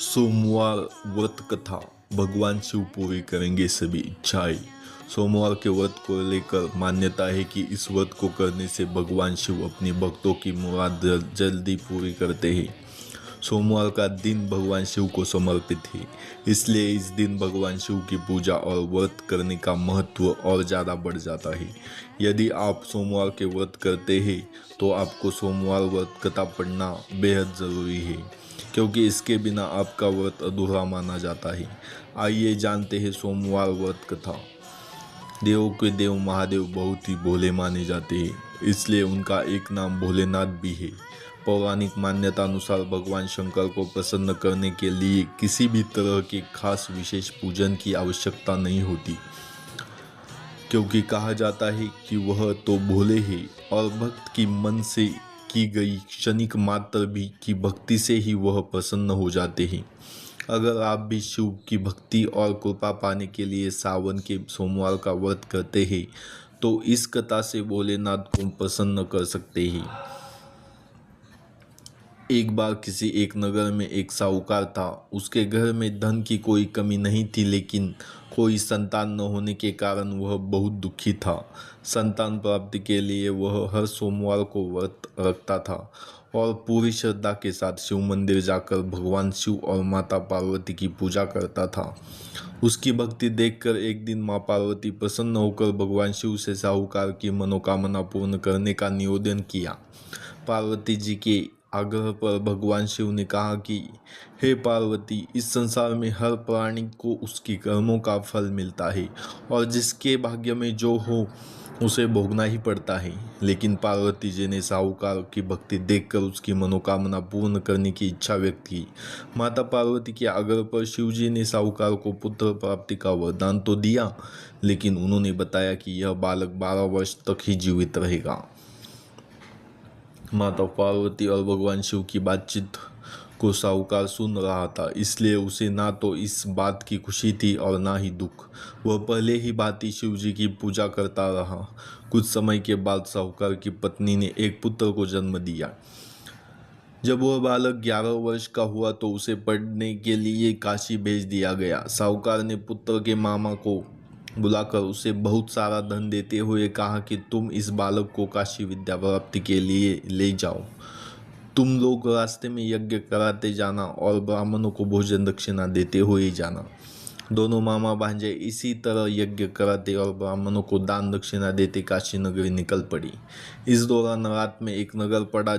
सोमवार व्रत कथा। भगवान शिव पूरी करेंगे सभी इच्छाएं। सोमवार के व्रत को लेकर मान्यता है कि इस व्रत को करने से भगवान शिव अपने भक्तों की मुराद जल्दी पूरी करते हैं। सोमवार का दिन भगवान शिव को समर्पित है, इसलिए इस दिन भगवान शिव की पूजा और व्रत करने का महत्व और ज़्यादा बढ़ जाता है। यदि आप सोमवार के व्रत करते हैं तो आपको सोमवार व्रत कथा पढ़ना बेहद ज़रूरी है, क्योंकि इसके बिना आपका व्रत अधूरा माना जाता है। आइए जानते हैं सोमवार व्रत कथा। देवों के देव महादेव बहुत ही भोले माने जाते हैं, इसलिए उनका एक नाम भोलेनाथ भी है। पौराणिक मान्यता अनुसार भगवान शंकर को प्रसन्न करने के लिए किसी भी तरह के खास विशेष पूजन की आवश्यकता नहीं होती, क्योंकि कहा जाता है कि वह तो भोले हैं और भक्त की मन से की गई क्षणिक मात्र भी की भक्ति से ही वह प्रसन्न हो जाते हैं। अगर आप भी शिव की भक्ति और कृपा पाने के लिए सावन के सोमवार का व्रत करते हैं तो इस कथा से भोलेनाथ को प्रसन्न कर सकते हैं। एक बार किसी एक नगर में एक साहूकार था। उसके घर में धन की कोई कमी नहीं थी, लेकिन कोई संतान न होने के कारण वह बहुत दुखी था। संतान प्राप्ति के लिए वह हर सोमवार को व्रत रखता था और पूरी श्रद्धा के साथ शिव मंदिर जाकर भगवान शिव और माता पार्वती की पूजा करता था। उसकी भक्ति देखकर एक दिन माँ पार्वती प्रसन्न होकर भगवान शिव से साहूकार की मनोकामना पूर्ण करने का निवेदन किया। पार्वती जी के आग्रह पर भगवान शिव ने कहा कि हे पार्वती, इस संसार में हर प्राणी को उसके कर्मों का फल मिलता है और जिसके भाग्य में जो हो उसे भोगना ही पड़ता है। लेकिन पार्वती जी ने साहूकार की भक्ति देखकर उसकी मनोकामना पूर्ण करने की इच्छा व्यक्त की। माता पार्वती के आग्रह पर शिव जी ने साहूकार को पुत्र प्राप्ति का वरदान तो दिया, लेकिन उन्होंने बताया कि यह बालक 12 वर्ष तक ही जीवित रहेगा। माता पार्वती और भगवान शिव की बातचीत को साहूकार सुन रहा था, इसलिए उसे ना तो इस बात की खुशी थी और ना ही दुख। वह पहले ही भांति शिव जी की पूजा करता रहा। कुछ समय के बाद साहूकार की पत्नी ने एक पुत्र को जन्म दिया। जब वह बालक 11 वर्ष का हुआ तो उसे पढ़ने के लिए काशी भेज दिया गया। साहूकार ने पुत्र के मामा को बुलाकर उसे बहुत सारा धन देते हुए कहा कि तुम इस बालक को काशी विद्या प्राप्ति के लिए ले जाओ। तुम लोग रास्ते में यज्ञ कराते जाना और ब्राह्मणों को भोजन दक्षिणा देते हुए जाना। दोनों मामा भांजे इसी तरह यज्ञ कराते और ब्राह्मणों को दान दक्षिणा देते काशी नगरी निकल पड़ी। इस दौरान रात में एक नगर पड़ा